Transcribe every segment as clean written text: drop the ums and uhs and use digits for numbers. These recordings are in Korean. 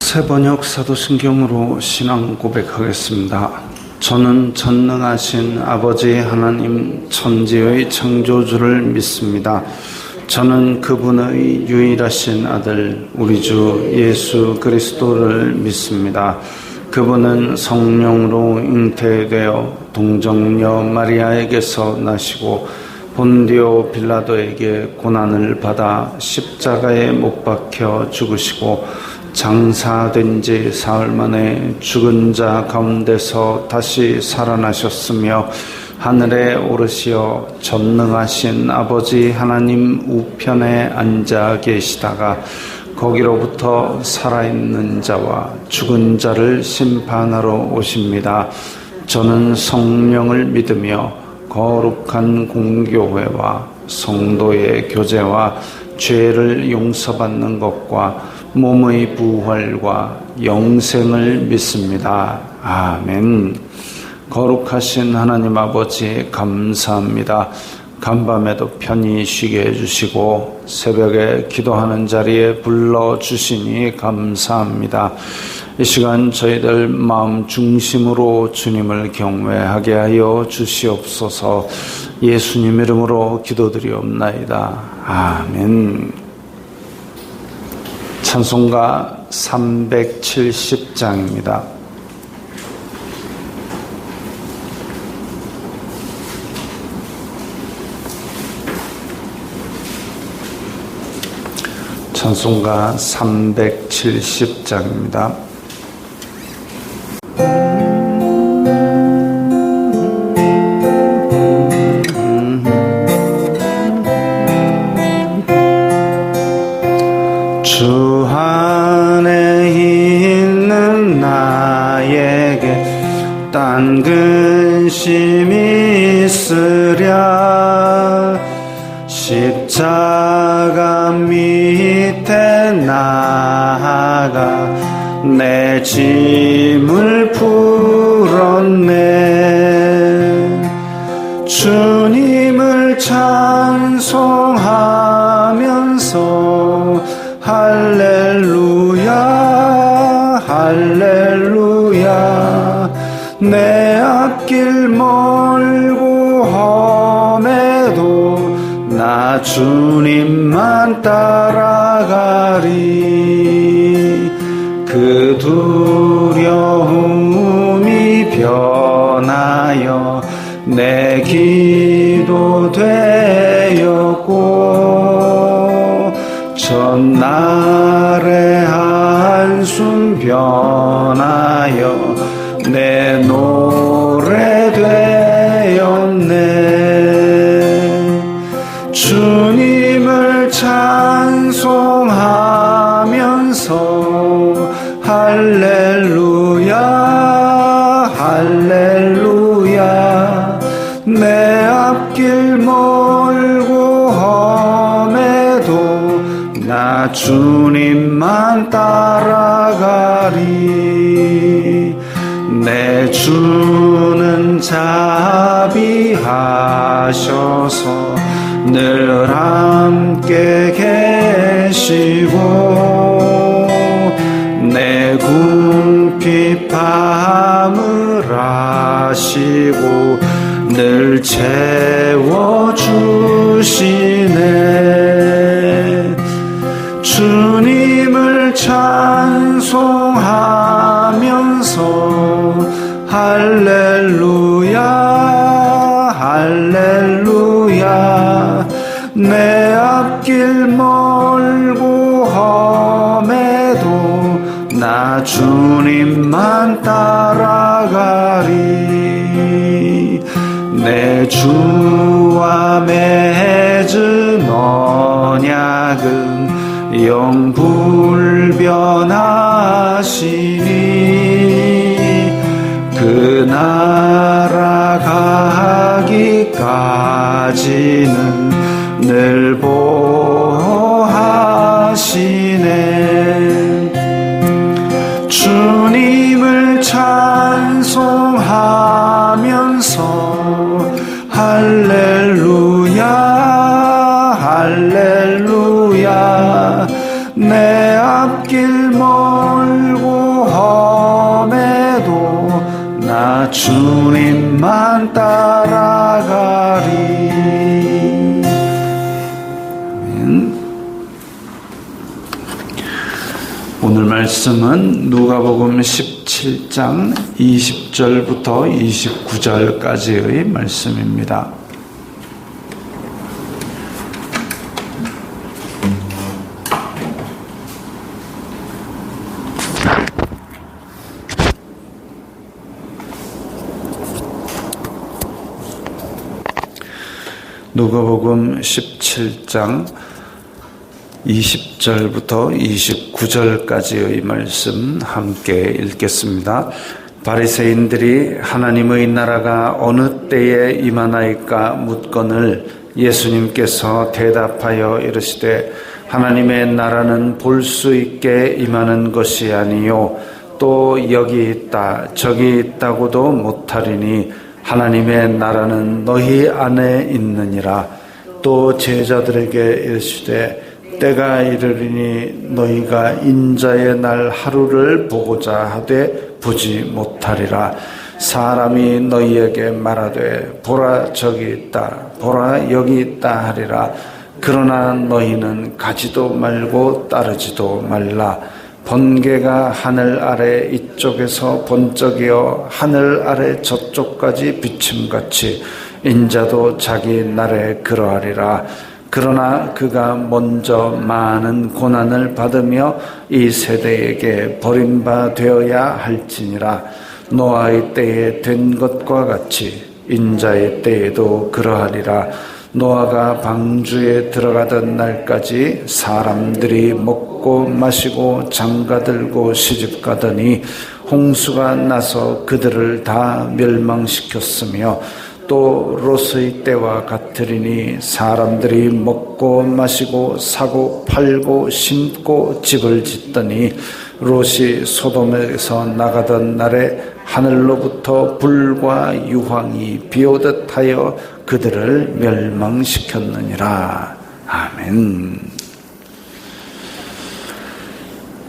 새번역 사도신경으로 신앙 고백하겠습니다. 저는 전능하신 아버지 하나님 천지의 창조주를 믿습니다. 저는 그분의 유일하신 아들 우리 주 예수 그리스도를 믿습니다. 그분은 성령으로 잉태되어 동정녀 마리아에게서 나시고 본디오 빌라도에게 고난을 받아 십자가에 못 박혀 죽으시고 장사된 지 사흘 만에 죽은 자 가운데서 다시 살아나셨으며 하늘에 오르시어 전능하신 아버지 하나님 우편에 앉아 계시다가 거기로부터 살아있는 자와 죽은 자를 심판하러 오십니다. 저는 성령을 믿으며 거룩한 공교회와 성도의 교제와 죄를 용서받는 것과 몸의 부활과 영생을 믿습니다. 아멘. 거룩하신 하나님 아버지 감사합니다. 간밤에도 편히 쉬게 해주시고 새벽에 기도하는 자리에 불러주시니 감사합니다. 이 시간 저희들 마음 중심으로 주님을 경외하게 하여 주시옵소서. 예수님 이름으로 기도드리옵나이다. 아멘. 찬송가 370장입니다. 찬송가 370장입니다. 주 안에 있는 나에게 딴 근심이 있으랴 십자가 밑에 나아가 내 짐을 풀었네. 주님을 찬송하면서 할렐루야 할렐루야 내 앞길 멀고 험해도 나 주님만 따라가리. 그 두려움이 변하여 내 기도 되었고 전날의 한숨 변하여 내 노래 되었네. 주님을 찬송하면서 할렐루야 할렐루야 내 앞길 멀고 험해도 나 주님만 따라가리. 내 주는 자비하셔서 늘 함께 계시고 내 궁핍함을 아시고 늘 채워주시네. 주님을 찬송하면서 할렐루야 할렐루야 내 앞길 멀고 험해도 나 주님만 따라가리. 내 주와 맺은 언약은 영불변하시니 그 나라 가기까지는 늘 보호하시네. 주님을 찬송하면서 할렐루야 할렐루야 내 앞길 멀고 나 주님만 따라가리. 아멘. 오늘 말씀은 누가복음 17장 20절부터 29절까지의 말씀입니다. 누가복음 17장 20절부터 29절까지의 말씀 함께 읽겠습니다. 바리새인들이 하나님의 나라가 어느 때에 임하나이까 묻거늘 예수님께서 대답하여 이르시되 하나님의 나라는 볼 수 있게 임하는 것이 아니요 또 여기 있다 저기 있다고도 못하리니 하나님의 나라는 너희 안에 있느니라. 또 제자들에게 이르시되 때가 이르리니 너희가 인자의 날 하루를 보고자 하되 보지 못하리라. 사람이 너희에게 말하되 보라 저기 있다 보라 여기 있다 하리라. 그러나 너희는 가지도 말고 따르지도 말라. 번개가 하늘 아래 이쪽에서 번쩍이어 하늘 아래 저쪽까지 비침같이 인자도 자기 날에 그러하리라. 그러나 그가 먼저 많은 고난을 받으며 이 세대에게 버림바 되어야 할지니라. 노아의 때에 된 것과 같이 인자의 때에도 그러하리라. 노아가 방주에 들어가던 날까지 사람들이 먹고 마시고 장가들고 시집가더니 홍수가 나서 그들을 다 멸망시켰으며 또 롯의 때와 같으리니 사람들이 먹고 마시고 사고 팔고 심고 집을 짓더니 롯이 소돔에서 나가던 날에 하늘로부터 불과 유황이 비오듯 하여 그들을 멸망시켰느니라. 아멘.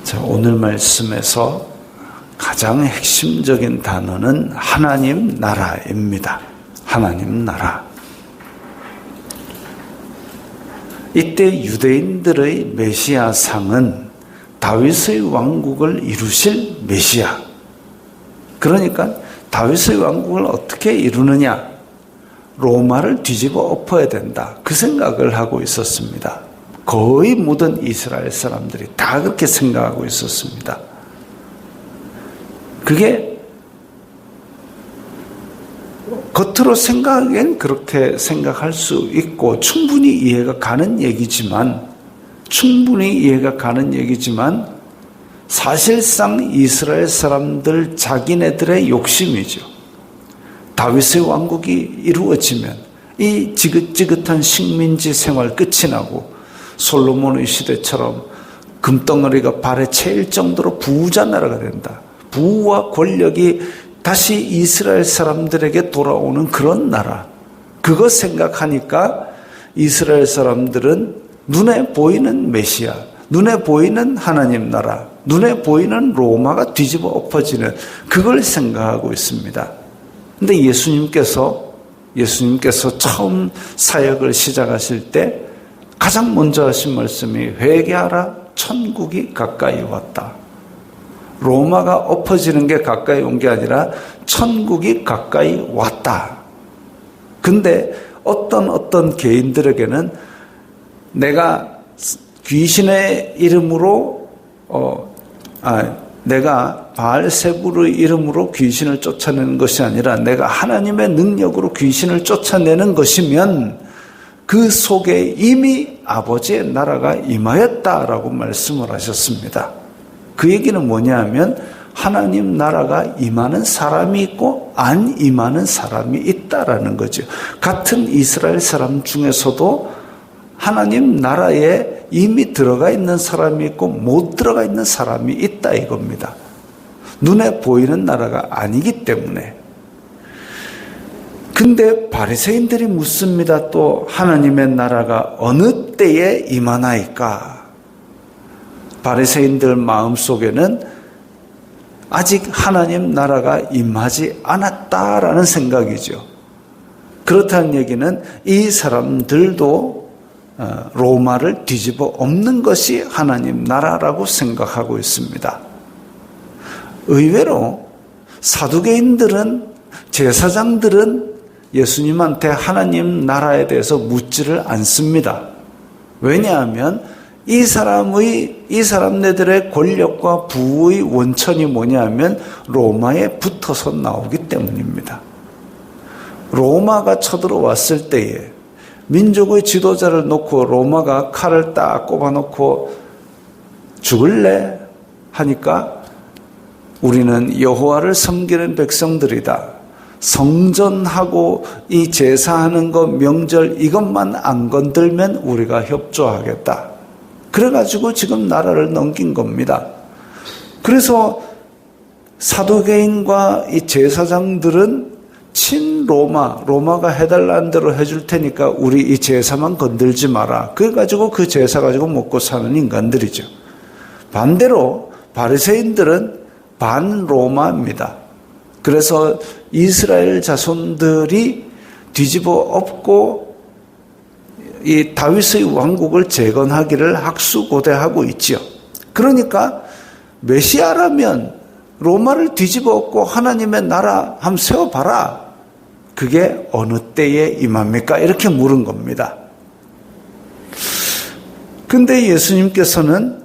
자, 오늘 말씀에서 가장 핵심적인 단어는 하나님 나라입니다. 하나님 나라. 이때 유대인들의 메시아상은 다윗의 왕국을 이루실 메시아. 그러니까 다윗의 왕국을 어떻게 이루느냐? 로마를 뒤집어 엎어야 된다. 그 생각을 하고 있었습니다. 거의 모든 이스라엘 사람들이 다 그렇게 생각하고 있었습니다. 그게 겉으로 생각하기엔 그렇게 생각할 수 있고 충분히 이해가 가는 얘기지만 사실상 이스라엘 사람들 자기네들의 욕심이죠. 다윗의 왕국이 이루어지면 이 지긋지긋한 식민지 생활 끝이 나고 솔로몬의 시대처럼 금덩어리가 발에 채일 정도로 부자 나라가 된다. 부와 권력이 다시 이스라엘 사람들에게 돌아오는 그런 나라. 그거 생각하니까 이스라엘 사람들은 눈에 보이는 메시아, 눈에 보이는 하나님 나라, 눈에 보이는 로마가 뒤집어 엎어지는 그걸 생각하고 있습니다. 근데 예수님께서 처음 사역을 시작하실 때 가장 먼저 하신 말씀이 회개하라, 천국이 가까이 왔다. 로마가 엎어지는 게 가까이 온 게 아니라 천국이 가까이 왔다. 근데 어떤 개인들에게는 내가 귀신의 이름으로 내가 바알세불의 이름으로 귀신을 쫓아내는 것이 아니라 내가 하나님의 능력으로 귀신을 쫓아내는 것이면 그 속에 이미 아버지의 나라가 임하였다라고 말씀을 하셨습니다. 그 얘기는 뭐냐 하면 하나님 나라가 임하는 사람이 있고 안 임하는 사람이 있다라는 거죠. 같은 이스라엘 사람 중에서도 하나님 나라에 이미 들어가 있는 사람이 있고 못 들어가 있는 사람이 있다 이겁니다. 눈에 보이는 나라가 아니기 때문에. 근데 바리새인들이 묻습니다. 또 하나님의 나라가 어느 때에 임하나이까? 바리새인들 마음속에는 아직 하나님 나라가 임하지 않았다라는 생각이죠. 그렇다는 얘기는 이 사람들도 로마를 뒤집어 엎는 것이 하나님 나라라고 생각하고 있습니다. 의외로 사두개인들은, 제사장들은 예수님한테 하나님 나라에 대해서 묻지를 않습니다. 왜냐하면 이 사람네들의 권력과 부의 원천이 뭐냐면 로마에 붙어서 나오기 때문입니다. 로마가 쳐들어왔을 때에 민족의 지도자를 놓고 로마가 칼을 딱 꼽아놓고 죽을래? 하니까 우리는 여호와를 섬기는 백성들이다. 성전하고 이 제사하는 것, 명절 이것만 안 건들면 우리가 협조하겠다. 그래가지고 지금 나라를 넘긴 겁니다. 그래서 사두개인과 이 제사장들은 로마가 해달라는 대로 해줄 테니까 우리 이 제사만 건들지 마라. 그래가지고 그 제사 가지고 먹고 사는 인간들이죠. 반대로 바리새인들은 반로마입니다. 그래서 이스라엘 자손들이 뒤집어 엎고 이 다윗의 왕국을 재건하기를 학수고대하고 있지요. 그러니까 메시아라면 로마를 뒤집어 엎고 하나님의 나라 한번 세워봐라. 그게 어느 때에 임합니까? 이렇게 물은 겁니다. 근데 예수님께서는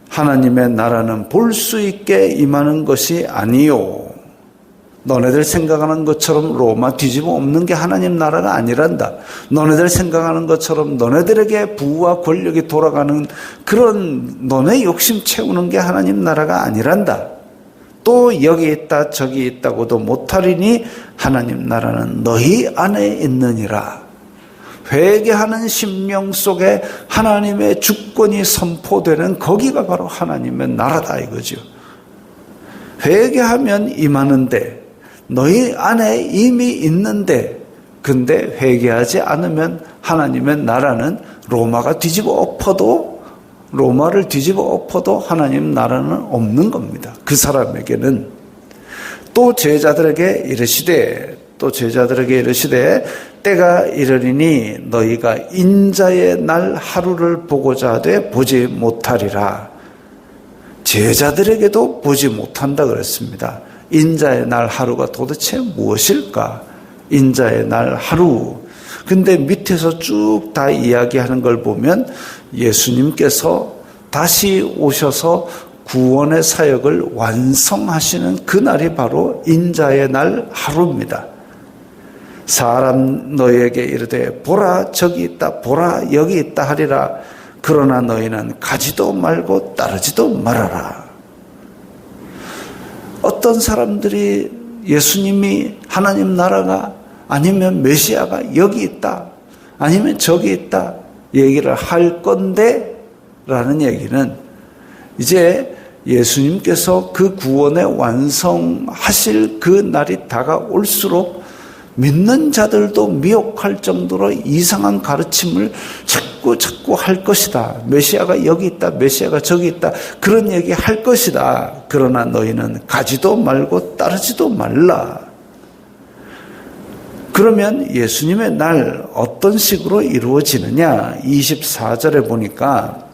하나님의 나라는 볼 수 있게 임하는 것이 아니요. 너네들 생각하는 것처럼 로마 뒤집어 엎는 게 하나님 나라가 아니란다. 너네들 생각하는 것처럼 너네들에게 부와 권력이 돌아가는 그런 너네 욕심 채우는 게 하나님 나라가 아니란다. 또 여기 있다 저기 있다고도 못하리니 하나님 나라는 너희 안에 있느니라. 회개하는 심령 속에 하나님의 주권이 선포되는 거기가 바로 하나님의 나라다 이거죠. 회개하면 임하는데 너희 안에 이미 있는데, 근데 회개하지 않으면 하나님의 나라는 로마를 뒤집어 엎어도 하나님 나라는 없는 겁니다. 그 사람에게는. 또 제자들에게 이르시되 때가 이르리니 너희가 인자의 날 하루를 보고자 하되 보지 못하리라. 제자들에게도 보지 못한다 그랬습니다. 인자의 날 하루가 도대체 무엇일까? 인자의 날 하루. 근데 밑에서 쭉 다 이야기하는 걸 보면 예수님께서 다시 오셔서 구원의 사역을 완성하시는 그날이 바로 인자의 날 하루입니다. 사람 너희에게 이르되 보라 저기 있다 보라 여기 있다 하리라. 그러나 너희는 가지도 말고 따르지도 말아라. 어떤 사람들이 예수님이 하나님 나라가 아니면 메시아가 여기 있다 아니면 저기 있다 얘기를 할 건데 라는 얘기는 이제 예수님께서 그 구원의 완성하실 그 날이 다가올수록 믿는 자들도 미혹할 정도로 이상한 가르침을 자꾸 할 것이다. 메시아가 여기 있다. 메시아가 저기 있다. 그런 얘기 할 것이다. 그러나 너희는 가지도 말고 따르지도 말라. 그러면 예수님의 날 어떤 식으로 이루어지느냐? 24절에 보니까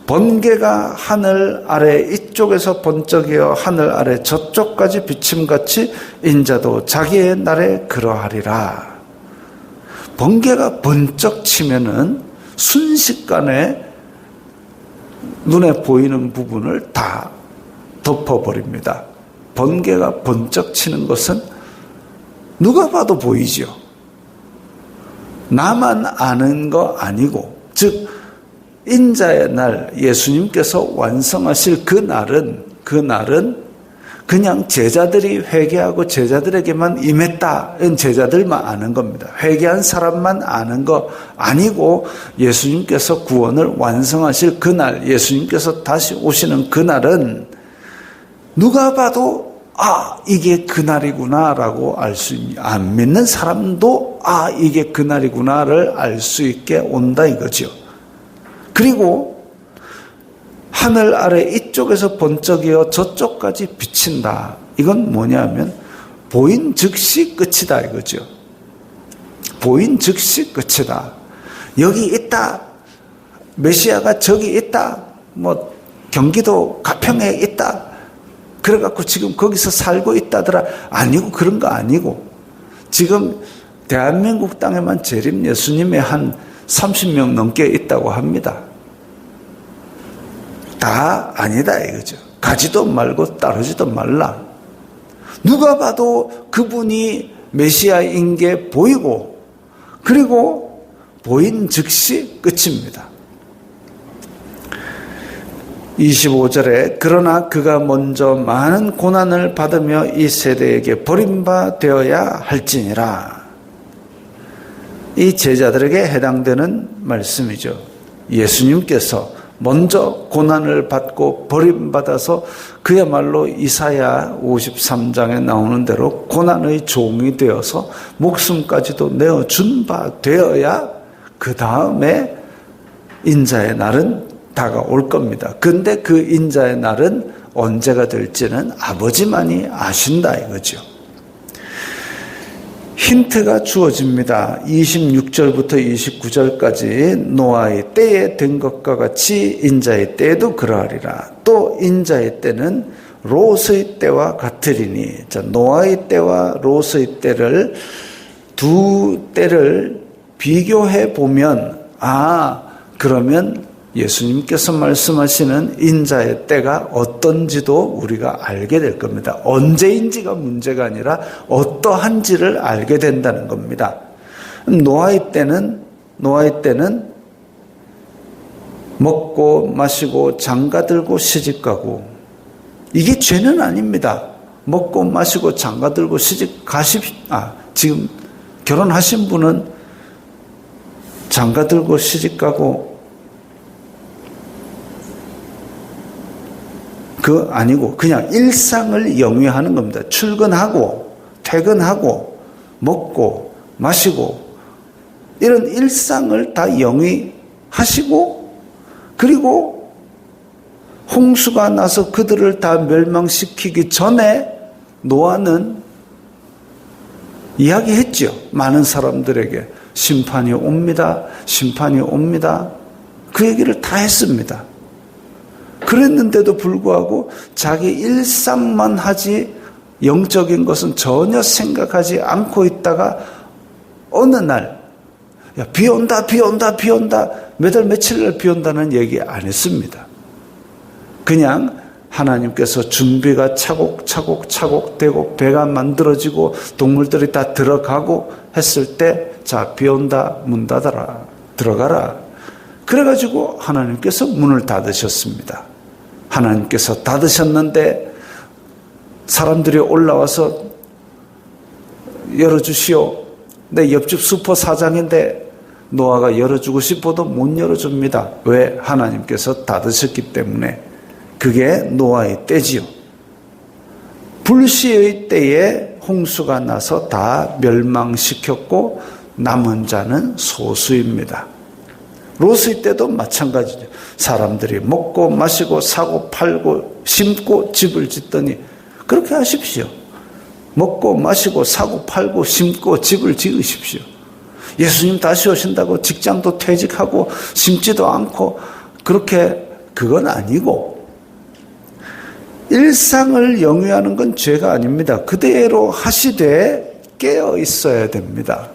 번개가 하늘 아래 이쪽에서 번쩍이어 하늘 아래 저쪽까지 비침같이 인자도 자기의 날에 그러하리라. 번개가 번쩍 치면은 순식간에 눈에 보이는 부분을 다 덮어버립니다. 번개가 번쩍 치는 것은 누가 봐도 보이죠. 나만 아는 거 아니고, 즉 인자의 날, 예수님께서 완성하실 그 날은 그냥 제자들이 회개하고 제자들에게만 임했다는 제자들만 아는 겁니다. 회개한 사람만 아는 거 아니고 예수님께서 구원을 완성하실 그날, 예수님께서 다시 오시는 그날은 누가 봐도 이게 그날이구나라고 안 믿는 사람도 이게 그날이구나를 알 수 있게 온다 이거죠. 그리고 하늘 아래 이쪽에서 번쩍이어 저쪽까지 비친다. 이건 뭐냐면 보인 즉시 끝이다 이거죠. 보인 즉시 끝이다. 여기 있다. 메시아가 저기 있다. 뭐 경기도 가평에 있다. 그래갖고 지금 거기서 살고 있다더라. 아니고 그런 거 아니고 지금 대한민국 땅에만 재림 예수님이 한 30명 넘게 있다고 합니다. 다 아니다 이거죠. 가지도 말고 따르지도 말라. 누가 봐도 그분이 메시아인 게 보이고 그리고 보인 즉시 끝입니다. 25절에 그러나 그가 먼저 많은 고난을 받으며 이 세대에게 버림받아야 할지니라. 이 제자들에게 해당되는 말씀이죠. 예수님께서 먼저 고난을 받고 버림받아서 그야말로 이사야 53장에 나오는 대로 고난의 종이 되어서 목숨까지도 내어준 바 되어야 그 다음에 인자의 날은 다가올 겁니다. 근데 그 인자의 날은 언제가 될지는 아버지만이 아신다 이거죠. 힌트가 주어집니다. 26절부터 29절까지 노아의 때에 된 것과 같이 인자의 때에도 그러하리라. 또 인자의 때는 롯의 때와 같으리니. 자, 노아의 때와 롯의 때를 두 때를 비교해 보면 그러면 예수님께서 말씀하시는 인자의 때가 어떤지도 우리가 알게 될 겁니다. 언제인지가 문제가 아니라 어떠한지를 알게 된다는 겁니다. 노아의 때는 먹고 마시고 장가들고 시집가고 이게 죄는 아닙니다. 먹고 마시고 장가들고 지금 결혼하신 분은 장가들고 시집가고 아니고 그냥 일상을 영위하는 겁니다. 출근하고 퇴근하고 먹고 마시고 이런 일상을 다 영위하시고 그리고 홍수가 나서 그들을 다 멸망시키기 전에 노아는 이야기했죠. 많은 사람들에게 심판이 옵니다. 심판이 옵니다. 그 얘기를 다 했습니다. 그랬는데도 불구하고 자기 일상만 하지 영적인 것은 전혀 생각하지 않고 있다가 어느 날 비 온다 몇 월 며칠 날 비 온다는 얘기 안 했습니다. 그냥 하나님께서 준비가 차곡차곡 되고 배가 만들어지고 동물들이 다 들어가고 했을 때 자, 비 온다 문 닫아라 들어가라. 그래가지고 하나님께서 문을 닫으셨습니다. 하나님께서 닫으셨는데 사람들이 올라와서 열어주시오. 내 옆집 수포 사장인데 노아가 열어주고 싶어도 못 열어줍니다. 왜? 하나님께서 닫으셨기 때문에. 그게 노아의 때지요. 불시의 때에 홍수가 나서 다 멸망시켰고 남은 자는 소수입니다. 롯의 때도 마찬가지죠. 사람들이 먹고 마시고 사고 팔고 심고 집을 짓더니 그렇게 하십시오. 먹고 마시고 사고 팔고 심고 집을 지으십시오. 예수님 다시 오신다고 직장도 퇴직하고 심지도 않고 그건 아니고 일상을 영위하는 건 죄가 아닙니다. 그대로 하시되 깨어 있어야 됩니다.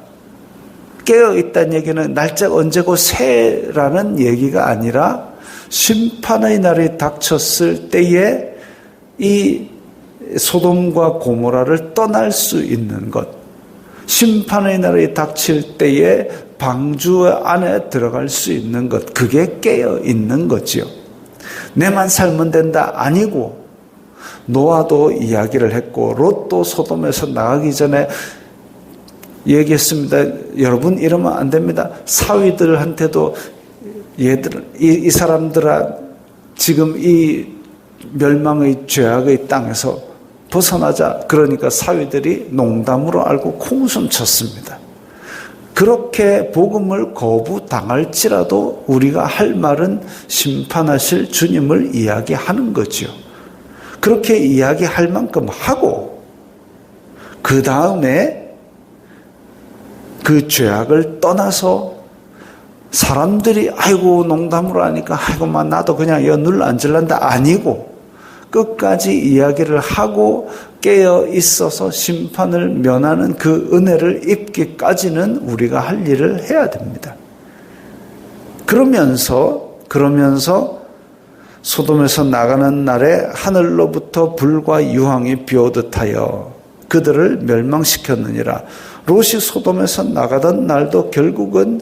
깨어있다는 얘기는 날짜가 언제고 새라는 얘기가 아니라 심판의 날이 닥쳤을 때에 이 소돔과 고모라를 떠날 수 있는 것, 심판의 날이 닥칠 때에 방주 안에 들어갈 수 있는 것, 그게 깨어있는 거지요. 내만 살면 된다 아니고 노아도 이야기를 했고 롯도 소돔에서 나가기 전에 얘기했습니다. 여러분 이러면 안 됩니다. 사위들한테도 이 사람들아 지금 이 멸망의 죄악의 땅에서 벗어나자. 그러니까 사위들이 농담으로 알고 콩숨 쳤습니다. 그렇게 복음을 거부당할지라도 우리가 할 말은 심판하실 주님을 이야기하는 거지요. 그렇게 이야기할 만큼 하고 그 다음에 그 죄악을 떠나서 사람들이 아이고 농담으로 하니까 아이고 나도 그냥 이거 눌러 앉을란다 아니고 끝까지 이야기를 하고 깨어 있어서 심판을 면하는 그 은혜를 입기까지는 우리가 할 일을 해야 됩니다. 그러면서 소돔에서 나가는 날에 하늘로부터 불과 유황이 비오듯 하여 그들을 멸망시켰느니라. 롯이 소돔에서 나가던 날도 결국은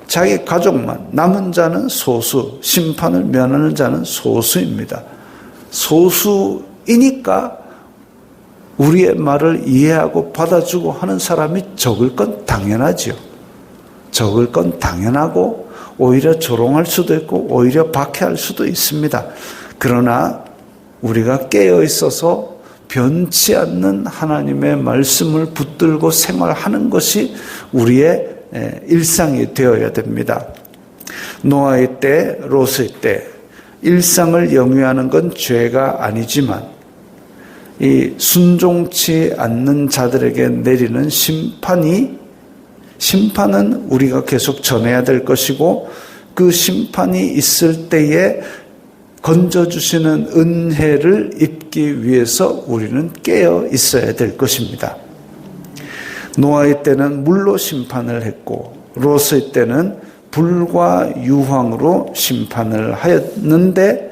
자기 가족만, 남은 자는 소수, 심판을 면하는 자는 소수입니다. 소수이니까 우리의 말을 이해하고 받아주고 하는 사람이 적을 건 당연하죠. 적을 건 당연하고 오히려 조롱할 수도 있고 오히려 박해할 수도 있습니다. 그러나 우리가 깨어 있어서 변치 않는 하나님의 말씀을 붙들고 생활하는 것이 우리의 일상이 되어야 됩니다. 노아의 때, 롯의 때 일상을 영위하는 건 죄가 아니지만 이 순종치 않는 자들에게 내리는 심판은 우리가 계속 전해야 될 것이고 그 심판이 있을 때에 건져주시는 은혜를 입기 위해서 우리는 깨어 있어야 될 것입니다. 노아의 때는 물로 심판을 했고 롯의 때는 불과 유황으로 심판을 하였는데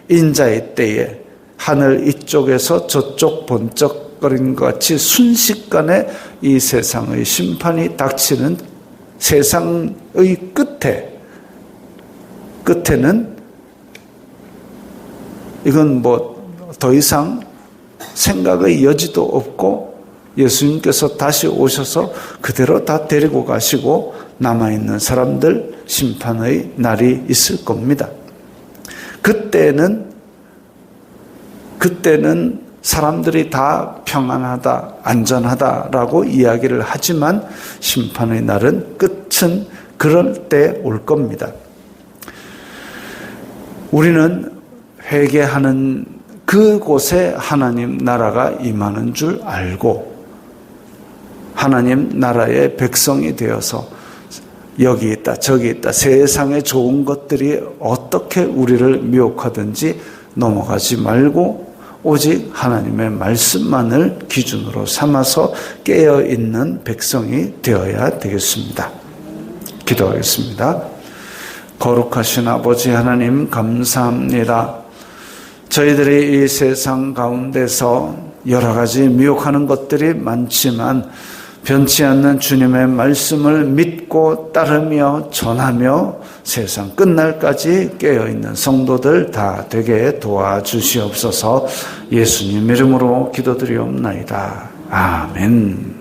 인자의 때에 하늘 이쪽에서 저쪽 번쩍거린 것 같이 순식간에 이 세상의 심판이 닥치는 세상의 끝에는 이건 더 이상 생각의 여지도 없고 예수님께서 다시 오셔서 그대로 다 데리고 가시고 남아있는 사람들 심판의 날이 있을 겁니다. 그때는 사람들이 다 평안하다, 안전하다라고 이야기를 하지만 심판의 날은 끝은 그럴 때 올 겁니다. 우리는 회개하는 그곳에 하나님 나라가 임하는 줄 알고 하나님 나라의 백성이 되어서 여기 있다 저기 있다 세상에 좋은 것들이 어떻게 우리를 미혹하든지 넘어가지 말고 오직 하나님의 말씀만을 기준으로 삼아서 깨어있는 백성이 되어야 되겠습니다. 기도하겠습니다. 거룩하신 아버지 하나님 감사합니다. 저희들이 이 세상 가운데서 여러 가지 미혹하는 것들이 많지만 변치 않는 주님의 말씀을 믿고 따르며 전하며 세상 끝날까지 깨어있는 성도들 다 되게 도와주시옵소서. 예수님 이름으로 기도드리옵나이다. 아멘.